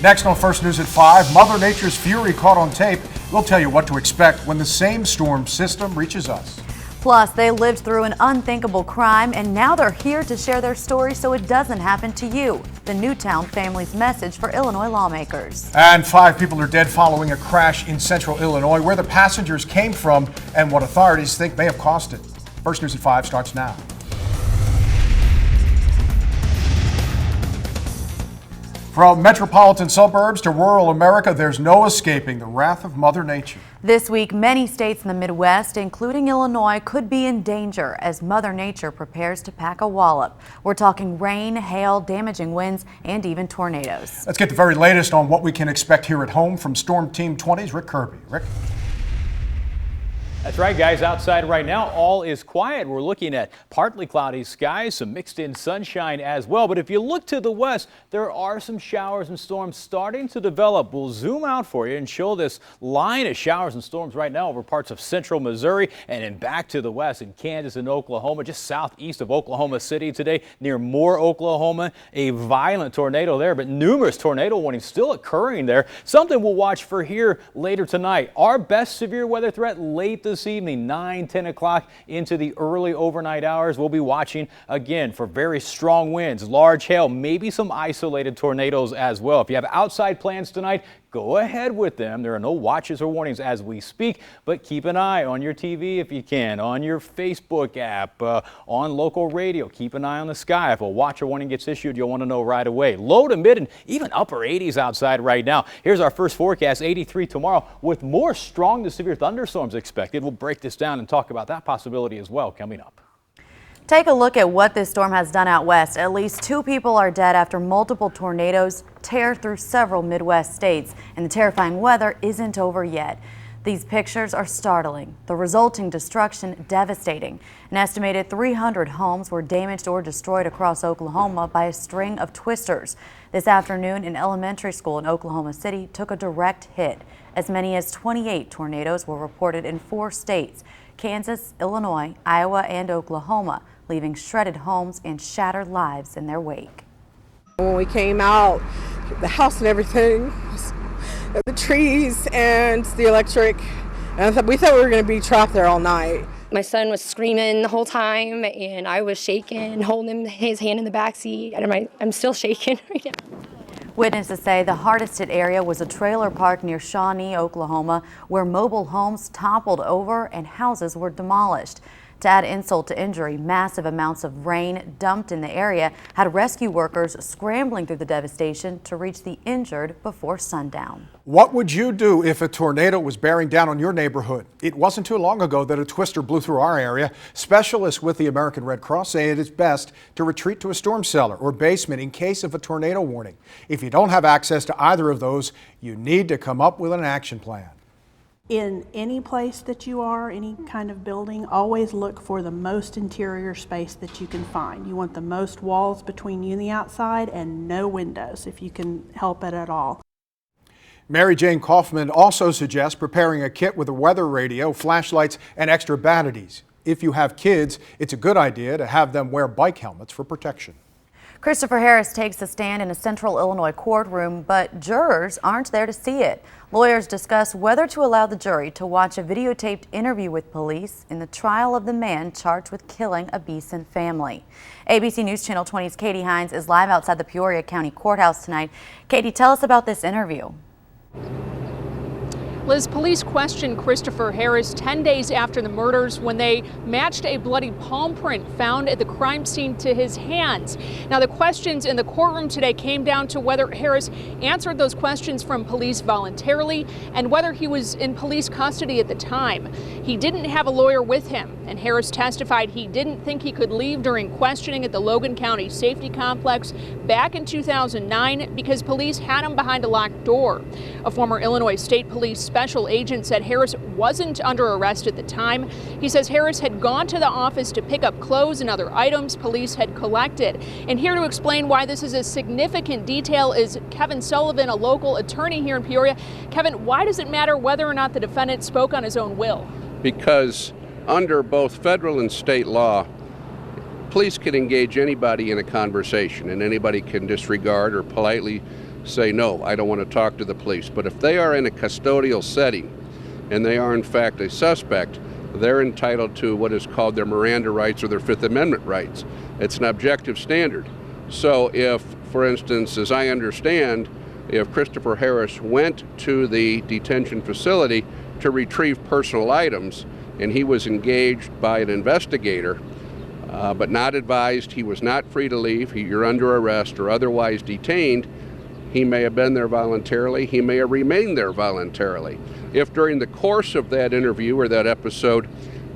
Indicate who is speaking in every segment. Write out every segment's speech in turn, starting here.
Speaker 1: Next on First News at 5, Mother Nature's fury caught on tape. We'll tell you what to expect when the same storm system reaches us.
Speaker 2: Plus, they lived through an unthinkable crime, and now they're here to share their story so it doesn't happen to you. The Newtown family's message for Illinois lawmakers.
Speaker 1: And 5 people are dead following a crash in central Illinois, where the passengers came from and what authorities think may have caused it. First News at 5 starts now. From metropolitan suburbs to rural America, there's no escaping the wrath of Mother Nature.
Speaker 2: This week, many states in the Midwest, including Illinois, could be in danger as Mother Nature prepares to pack a wallop. We're talking rain, hail, damaging winds, and even tornadoes.
Speaker 1: Let's get the very latest on what we can expect here at home from Storm Team 20's Rick Kirby. Rick?
Speaker 3: That's right, guys. Outside right now, all is quiet. We're looking at partly cloudy skies, some mixed in sunshine as well. But if you look to the west, there are some showers and storms starting to develop. We'll zoom out for you and show this line of showers and storms right now over parts of central Missouri and then back to the west in Kansas and Oklahoma, just southeast of Oklahoma City today near Moore, Oklahoma. A violent tornado there, but numerous tornado warnings still occurring there. Something we'll watch for here later tonight. Our best severe weather threat late this evening, 9-10 o'clock into the early overnight hours. We'll be watching again for very strong winds, large hail, maybe some isolated tornadoes as well. If you have outside plans tonight, go ahead with them. There are no watches or warnings as we speak, but keep an eye on your TV if you can, on your Facebook app, on local radio. Keep an eye on the sky. If a watch or warning gets issued, you'll want to know right away. Low to mid and even upper 80s outside right now. Here's our first forecast, 83 tomorrow, with more strong to severe thunderstorms expected. We'll break this down and talk about that possibility as well coming up.
Speaker 2: Take a look at what this storm has done out west. At least 2 people are dead after multiple tornadoes tear through several Midwest states, and the terrifying weather isn't over yet. These pictures are startling. The resulting destruction devastating. An estimated 300 homes were damaged or destroyed across Oklahoma by a string of twisters. This afternoon, an elementary school in Oklahoma City took a direct hit. As many as 28 tornadoes were reported in 4 states: Kansas, Illinois, Iowa, and Oklahoma, leaving shredded homes and shattered lives in their wake.
Speaker 4: When we came out, the house and everything, the trees and the electric, and we thought we were going to be trapped there all night.
Speaker 5: My son was screaming the whole time, and I was shaking, holding his hand in the back seat, and I'm still shaking right now.
Speaker 2: Witnesses say the hardest hit area was a trailer park near Shawnee, Oklahoma, where mobile homes toppled over and houses were demolished. To add insult to injury, massive amounts of rain dumped in the area had rescue workers scrambling through the devastation to reach the injured before sundown.
Speaker 1: What would you do if a tornado was bearing down on your neighborhood? It wasn't too long ago that a twister blew through our area. Specialists with the American Red Cross say it is best to retreat to a storm cellar or basement in case of a tornado warning. If you don't have access to either of those, you need to come up with an action plan.
Speaker 6: In any place that you are, any kind of building, always look for the most interior space that you can find. You want the most walls between you and the outside and no windows if you can help it at all.
Speaker 1: Mary Jane Kaufman also suggests preparing a kit with a weather radio, flashlights, and extra batteries. If you have kids, it's a good idea to have them wear bike helmets for protection.
Speaker 2: Christopher Harris takes a stand in a central Illinois courtroom, but jurors aren't there to see it. Lawyers discuss whether to allow the jury to watch a videotaped interview with police in the trial of the man charged with killing a Beeson family. ABC News Channel 20's Katie Hines is live outside the Peoria County Courthouse tonight. Katie, tell us about this interview.
Speaker 7: Liz, police questioned Christopher Harris 10 days after the murders when they matched a bloody palm print found at the crime scene to his hands. Now, the questions in the courtroom today came down to whether Harris answered those questions from police voluntarily and whether he was in police custody at the time. He didn't have a lawyer with him, and Harris testified he didn't think he could leave during questioning at the Logan County Safety Complex back in 2009 because police had him behind a locked door. A former Illinois State Police special agent said Harris wasn't under arrest at the time. He says Harris had gone to the office to pick up clothes and other items police had collected. And here to explain why this is a significant detail is Kevin Sullivan, a local attorney here in Peoria. Kevin, why does it matter whether or not the defendant spoke on his own will?
Speaker 8: Because under both federal and state law, police can engage anybody in a conversation, and anybody can disregard or politely say, no, I don't want to talk to the police. But if they are in a custodial setting and they are in fact a suspect, they're entitled to what is called their Miranda rights or their Fifth Amendment rights. It's an objective standard. So if, for instance, as I understand, if Christopher Harris went to the detention facility to retrieve personal items and he was engaged by an investigator, but not advised, he was not free to leave, you're under arrest or otherwise detained, he may have been there voluntarily, he may have remained there voluntarily. If during the course of that interview or that episode,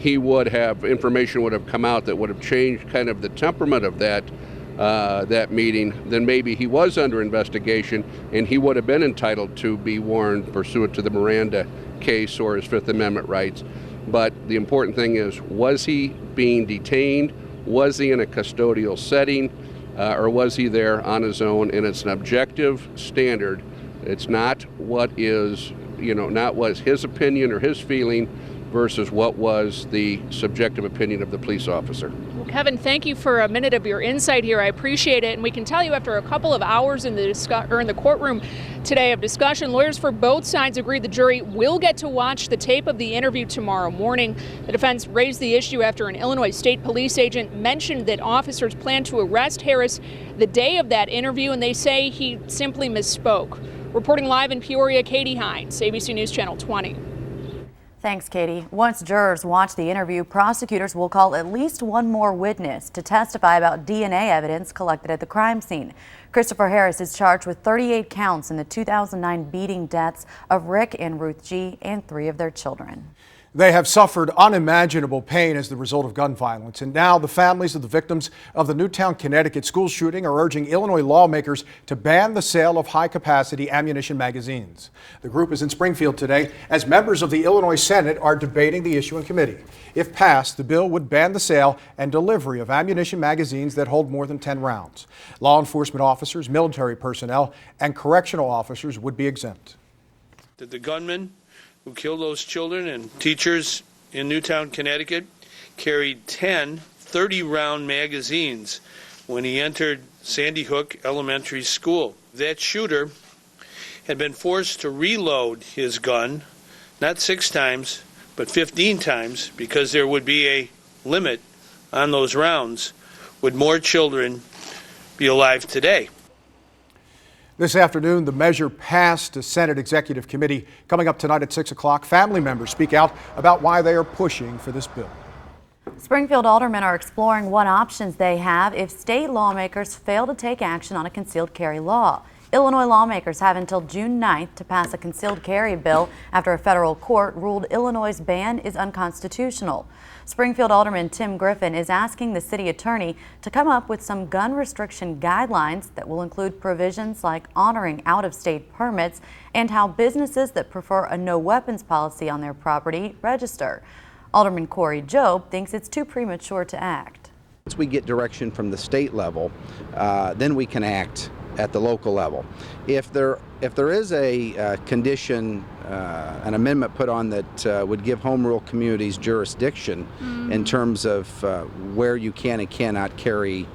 Speaker 8: information would have come out that would have changed kind of the temperament of that meeting, then maybe he was under investigation and he would have been entitled to be warned pursuant to the Miranda case or his Fifth Amendment rights. But the important thing is, was he being detained? Was he in a custodial setting? Or was he there on his own? And it's an objective standard. It's not what is, not what his opinion or his feeling versus what was the subjective opinion of the police officer.
Speaker 7: Well, Kevin, thank you for a minute of your insight here. I appreciate it. And we can tell you after a couple of hours in the courtroom today of discussion, lawyers for both sides agreed the jury will get to watch the tape of the interview tomorrow morning. The defense raised the issue after an Illinois State Police agent mentioned that officers plan to arrest Harris the day of that interview, and they say he simply misspoke. Reporting live in Peoria, Katie Hines, ABC News Channel 20.
Speaker 2: Thanks, Katie. Once jurors watch the interview, prosecutors will call at least one more witness to testify about DNA evidence collected at the crime scene. Christopher Harris is charged with 38 counts in the 2009 beating deaths of Rick and Ruth G. and 3 of their children.
Speaker 1: They have suffered unimaginable pain as the result of gun violence, and now the families of the victims of the Newtown, Connecticut school shooting are urging Illinois lawmakers to ban the sale of high-capacity ammunition magazines. The group is in Springfield today as members of the Illinois Senate are debating the issue in committee. If passed, the bill would ban the sale and delivery of ammunition magazines that hold more than 10 rounds. Law enforcement officers, military personnel, and correctional officers would be exempt.
Speaker 9: Did the gunman who killed those children and teachers in Newtown, Connecticut, carried 10 30-round magazines when he entered Sandy Hook Elementary School. That shooter had been forced to reload his gun, not 6 times, but 15 times, because there would be a limit on those rounds. Would more children be alive today?
Speaker 1: This afternoon, the measure passed a Senate Executive Committee. Coming up tonight at 6 o'clock, family members speak out about why they are pushing for this bill.
Speaker 2: Springfield aldermen are exploring what options they have if state lawmakers fail to take action on a concealed carry law. Illinois lawmakers have until June 9th to pass a concealed carry bill after a federal court ruled Illinois' ban is unconstitutional. Springfield Alderman Tim Griffin is asking the city attorney to come up with some gun restriction guidelines that will include provisions like honoring out-of-state permits and how businesses that prefer a no weapons policy on their property register. Alderman Corey Jobe thinks it's too premature to act.
Speaker 10: Once we get direction from the state level, then we can act at the local level. If there is a condition, an amendment put on that would give home rule communities jurisdiction in terms of where you can and cannot carry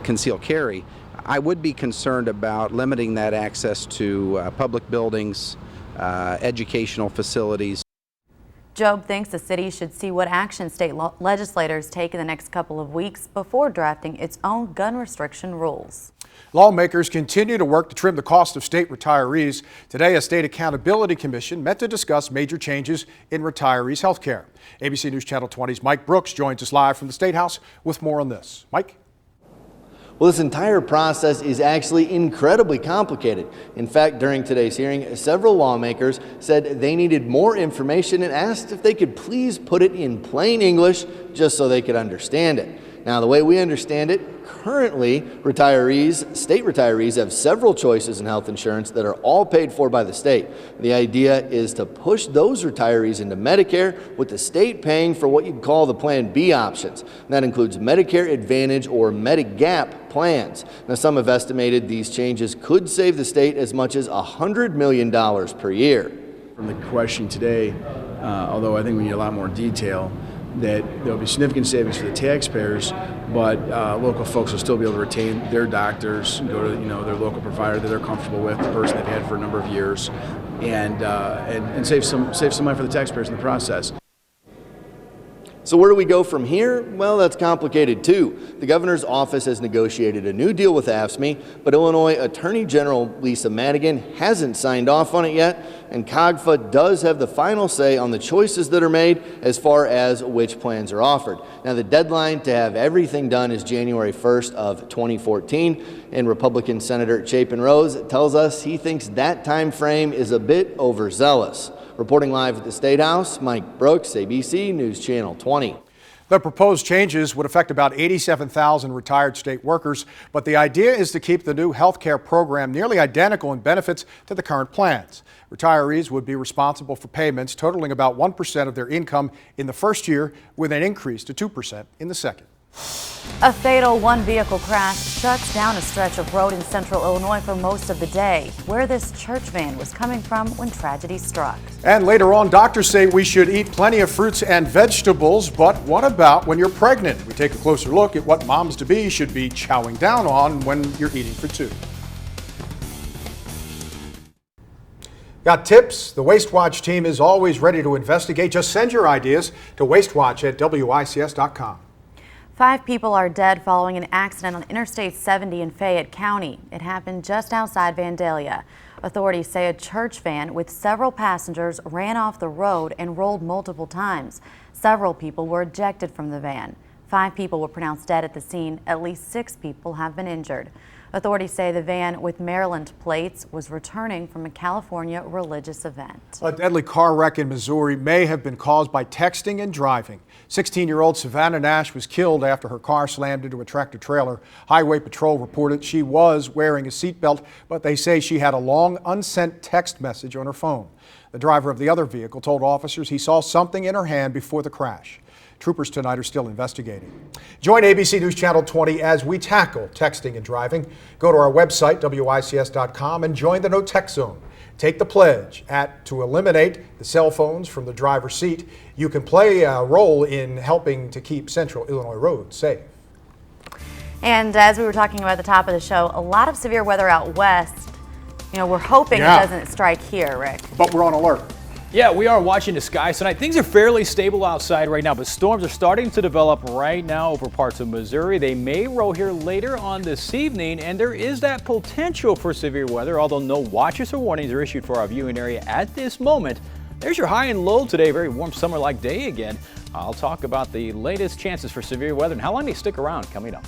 Speaker 10: concealed carry, I would be concerned about limiting that access to public buildings, educational facilities.
Speaker 2: Jobe thinks the city should see what action state legislators take in the next couple of weeks before drafting its own gun restriction rules.
Speaker 1: Lawmakers continue to work to trim the cost of state retirees. Today, a state accountability commission met to discuss major changes in retirees' health care. ABC News Channel 20's Mike Brooks joins us live from the State House with more on this. Mike?
Speaker 11: Well, this entire process is actually incredibly complicated. In fact, during today's hearing, several lawmakers said they needed more information and asked if they could please put it in plain English just so they could understand it. Now, the way we understand it, currently state retirees have several choices in health insurance that are all paid for by the state. The idea is to push those retirees into Medicare with the state paying for what you'd call the Plan B options. And that includes Medicare Advantage or Medigap plans. Now, some have estimated these changes could save the state as much as $100 million per year.
Speaker 12: From the question today, although I think we need a lot more detail, that there will be significant savings for the taxpayers, but local folks will still be able to retain their doctors and go to their local provider that they're comfortable with, the person they've had for a number of years, and save some money for the taxpayers in the process.
Speaker 11: So where do we go from here? Well, that's complicated too. The governor's office has negotiated a new deal with AFSCME, but Illinois Attorney General Lisa Madigan hasn't signed off on it yet, and COGFA does have the final say on the choices that are made as far as which plans are offered. Now, the deadline to have everything done is January 1st of 2014, and Republican Senator Chapin Rose tells us he thinks that time frame is a bit overzealous. Reporting live at the State House, Mike Brooks, ABC News Channel 20.
Speaker 1: The proposed changes would affect about 87,000 retired state workers, but the idea is to keep the new health care program nearly identical in benefits to the current plans. Retirees would be responsible for payments totaling about 1% of their income in the first year, with an increase to 2% in the second.
Speaker 2: A fatal one-vehicle crash shuts down a stretch of road in central Illinois for most of the day, where this church van was coming from when tragedy struck.
Speaker 1: And later on, doctors say we should eat plenty of fruits and vegetables, but what about when you're pregnant? We take a closer look at what moms-to-be should be chowing down on when you're eating for two. Got tips? The Waste Watch team is always ready to investigate. Just send your ideas to wastewatch@wics.com.
Speaker 2: 5 people are dead following an accident on Interstate 70 in Fayette County. It happened just outside Vandalia. Authorities say a church van with several passengers ran off the road and rolled multiple times. Several people were ejected from the van. 5 people were pronounced dead at the scene. At least 6 people have been injured. Authorities say the van with Maryland plates was returning from a California religious event.
Speaker 1: A deadly car wreck in Missouri may have been caused by texting and driving. 16-year-old Savannah Nash was killed after her car slammed into a tractor-trailer. Highway Patrol reported she was wearing a seatbelt, but they say she had a long unsent text message on her phone. The driver of the other vehicle told officers he saw something in her hand before the crash. Troopers tonight are still investigating. Join ABC News Channel 20 as we tackle texting and driving. Go to our website, wics.com, and join the No Tech Zone. Take the pledge to eliminate the cell phones from the driver's seat. You can play a role in helping to keep central Illinois roads safe.
Speaker 2: And as we were talking about at the top of the show, a lot of severe weather out west. We're hoping it doesn't strike here, Rick.
Speaker 1: But we're on alert.
Speaker 3: Yeah, we are watching the skies tonight. Things are fairly stable outside right now, but storms are starting to develop right now over parts of Missouri. They may roll here later on this evening, and there is that potential for severe weather, although no watches or warnings are issued for our viewing area at this moment. There's your high and low today. Very warm summer-like day again. I'll talk about the latest chances for severe weather and how long they stick around coming up.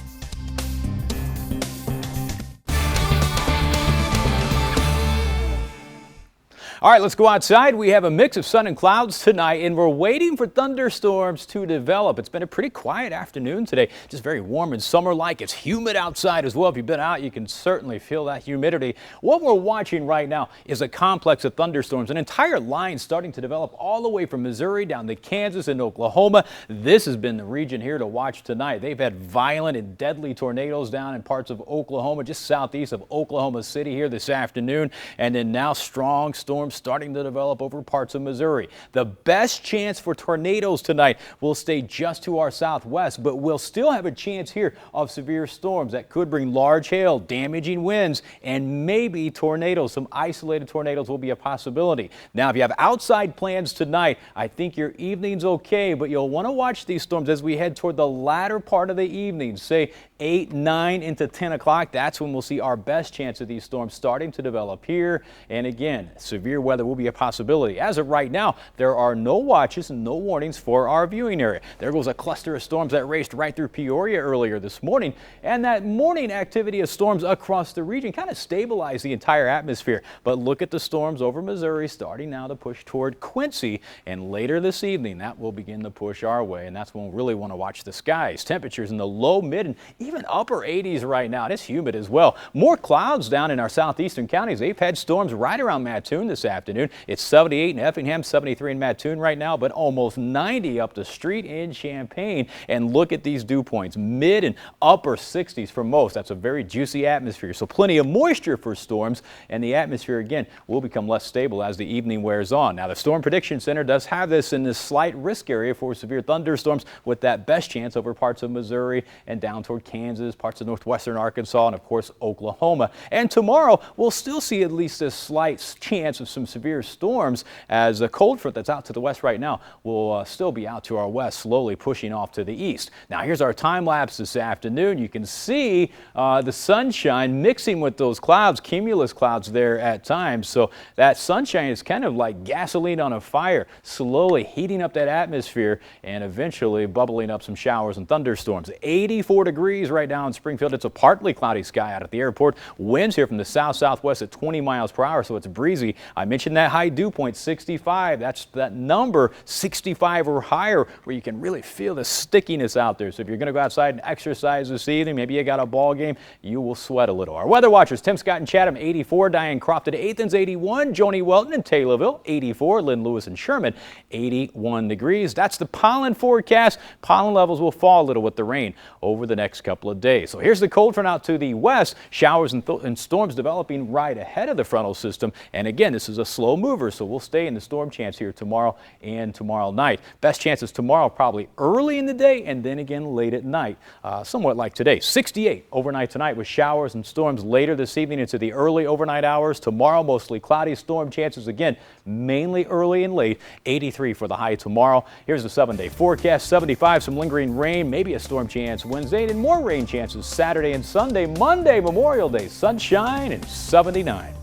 Speaker 3: All right, let's go outside. We have a mix of sun and clouds tonight, and we're waiting for thunderstorms to develop. It's been a pretty quiet afternoon today, just very warm and summer-like. It's humid outside as well. If you've been out, you can certainly feel that humidity. What we're watching right now is a complex of thunderstorms, an entire line starting to develop all the way from Missouri down to Kansas and Oklahoma. This has been the region here to watch tonight. They've had violent and deadly tornadoes down in parts of Oklahoma, just southeast of Oklahoma City here this afternoon, and then now strong storms starting to develop over parts of Missouri. The best chance for tornadoes tonight will stay just to our southwest, but we'll still have a chance here of severe storms that could bring large hail, damaging winds, and maybe tornadoes. Some isolated tornadoes will be a possibility. Now, if you have outside plans tonight, I think your evening's okay, but you'll want to watch these storms as we head toward the latter part of the evening, say 8, 9 into 10 o'clock. That's when we'll see our best chance of these storms starting to develop here. And again, severe weather will be a possibility. As of right now, there are no watches and no warnings for our viewing area. There goes a cluster of storms that raced right through Peoria earlier this morning, and that morning activity of storms across the region kind of stabilized the entire atmosphere. But look at the storms over Missouri starting now to push toward Quincy, and later this evening that will begin to push our way, and that's when we really want to watch the skies. Temperatures in the low, mid, and even upper 80s right now. And it's humid as well. More clouds down in our southeastern counties. They've had storms right around Mattoon this afternoon. It's 78 in Effingham, 73 in Mattoon right now, but almost 90 up the street in Champaign. And look at these dew points, mid and upper 60s for most. That's a very juicy atmosphere, so plenty of moisture for storms, and the atmosphere again will become less stable as the evening wears on. Now the Storm Prediction Center does have this in this slight risk area for severe thunderstorms, with that best chance over parts of Missouri and down toward Kansas, parts of northwestern Arkansas, and of course Oklahoma. And tomorrow we'll still see at least a slight chance of some severe storms, as a cold front that's out to the west right now will still be out to our west, slowly pushing off to the east. Now here's our time lapse this afternoon. You can see the sunshine mixing with those clouds, cumulus clouds there at times. So that sunshine is kind of like gasoline on a fire, slowly heating up that atmosphere and eventually bubbling up some showers and thunderstorms. 84 degrees right now in Springfield. It's a partly cloudy sky out at the airport. Winds here from the south-southwest at 20 miles per hour, so it's breezy. I mentioned that high dew point, 65. That's that number, 65 or higher, where you can really feel the stickiness out there. So if you're going to go outside and exercise this evening, maybe you got a ball game, you will sweat a little. Our weather watchers, Tim Scott in Chatham, 84. Diane Crofton, Athens, 81. Joni Welton in Taylorville, 84. Lynn Lewis and Sherman, 81 degrees. That's the pollen forecast. Pollen levels will fall a little with the rain over the next couple of days. So here's the cold front out to the west. Showers and storms developing right ahead of the frontal system. And again, this is a slow mover, so we'll stay in the storm chance here tomorrow and tomorrow night. Best chances tomorrow probably early in the day and then again late at night, somewhat like today. 68 overnight tonight with showers and storms later this evening into the early overnight hours. Tomorrow mostly cloudy, storm chances again mainly early and late. 83 for the high tomorrow. Here's the 7-day forecast. 75, some lingering rain, maybe a storm chance Wednesday, and more rain chances Saturday and Sunday. Monday, Memorial Day, sunshine and 79.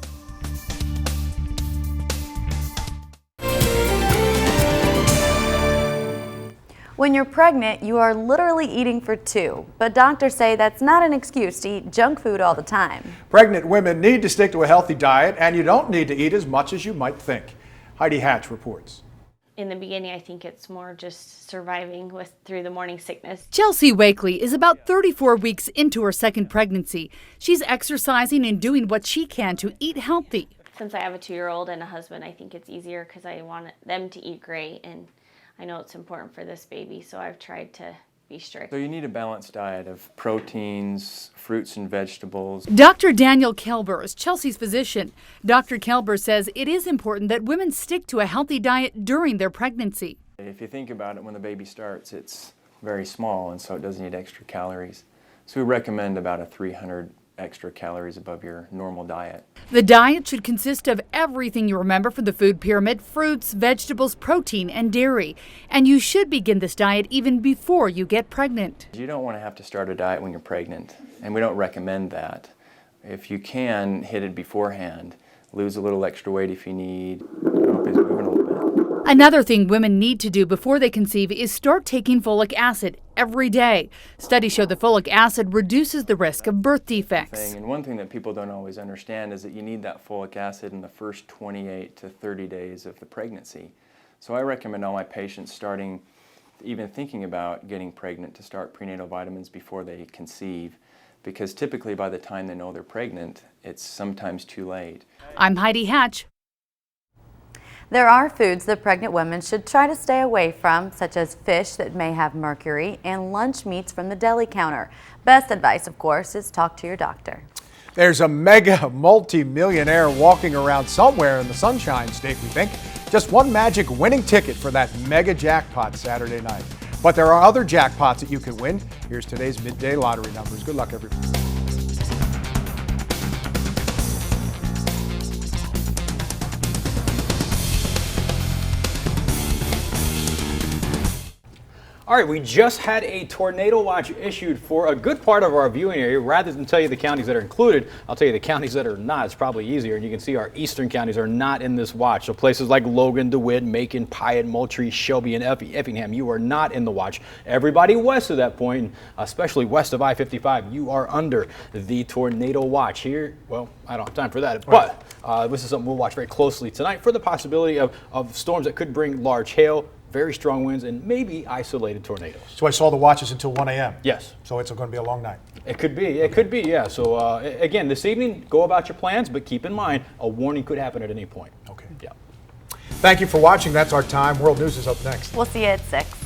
Speaker 2: When you're pregnant, you are literally eating for two, but doctors say that's not an excuse to eat junk food all the time.
Speaker 1: Pregnant women need to stick to a healthy diet, and you don't need to eat as much as you might think. Heidi Hatch reports.
Speaker 13: In the beginning, I think it's more just surviving through the morning sickness.
Speaker 14: Chelsea Wakely is about 34 weeks into her second pregnancy. She's exercising and doing what she can to eat healthy.
Speaker 13: Since I have a 2-year-old and a husband, I think it's easier because I want them to eat great, and I know it's important for this baby, so I've tried to be strict.
Speaker 15: So you need a balanced diet of proteins, fruits and vegetables.
Speaker 14: Dr. Daniel Kelber is Chelsea's physician. Dr. Kelber says it is important that women stick to a healthy diet during their pregnancy.
Speaker 15: If you think about it, when the baby starts, it's very small, and so it doesn't need extra calories. So we recommend about 300 extra calories above your normal diet.
Speaker 14: The diet should consist of everything you remember from the food pyramid: fruits, vegetables, protein, and dairy. And you should begin this diet even before you get pregnant.
Speaker 15: You don't want to have to start a diet when you're pregnant, and we don't recommend that. If you can, hit it beforehand. Lose a little extra weight if you need. Moving a little bit.
Speaker 14: Another thing women need to do before they conceive is start taking folic acid every day. Studies show that folic acid reduces the risk of birth defects.
Speaker 15: And one thing that people don't always understand is that you need that folic acid in the first 28 to 30 days of the pregnancy. So I recommend all my patients starting, even thinking about getting pregnant, to start prenatal vitamins before they conceive, because typically by the time they know they're pregnant, it's sometimes too late.
Speaker 14: I'm Heidi Hatch.
Speaker 2: There are foods that pregnant women should try to stay away from, such as fish that may have mercury and lunch meats from the deli counter. Best advice, of course, is talk to your doctor.
Speaker 1: There's a mega multi-millionaire walking around somewhere in the Sunshine State, we think. Just one magic winning ticket for that mega jackpot Saturday night. But there are other jackpots that you can win. Here's today's midday lottery numbers. Good luck, everyone.
Speaker 3: All right, we just had a tornado watch issued for a good part of our viewing area. Rather than tell you the counties that are included, I'll tell you the counties that are not. It's probably easier. And you can see our eastern counties are not in this watch. So places like Logan, DeWitt, Macon, Piatt, Moultrie, Shelby, and Effingham, you are not in the watch. Everybody west of that point, especially west of I-55, you are under the tornado watch here. Well, I don't have time for that, but this is something we'll watch very closely tonight for the possibility of storms that could bring large hail, very strong winds and maybe isolated tornadoes.
Speaker 1: So I saw the watches until 1 a.m.
Speaker 3: Yes.
Speaker 1: So it's going to be a long night.
Speaker 3: It could be. It could be, yeah. So again, this evening, go about your plans, but keep in mind, a warning could happen at any point.
Speaker 1: Okay.
Speaker 3: Yeah.
Speaker 1: Thank you for watching. That's our time. World News is up next.
Speaker 2: We'll see you at 6.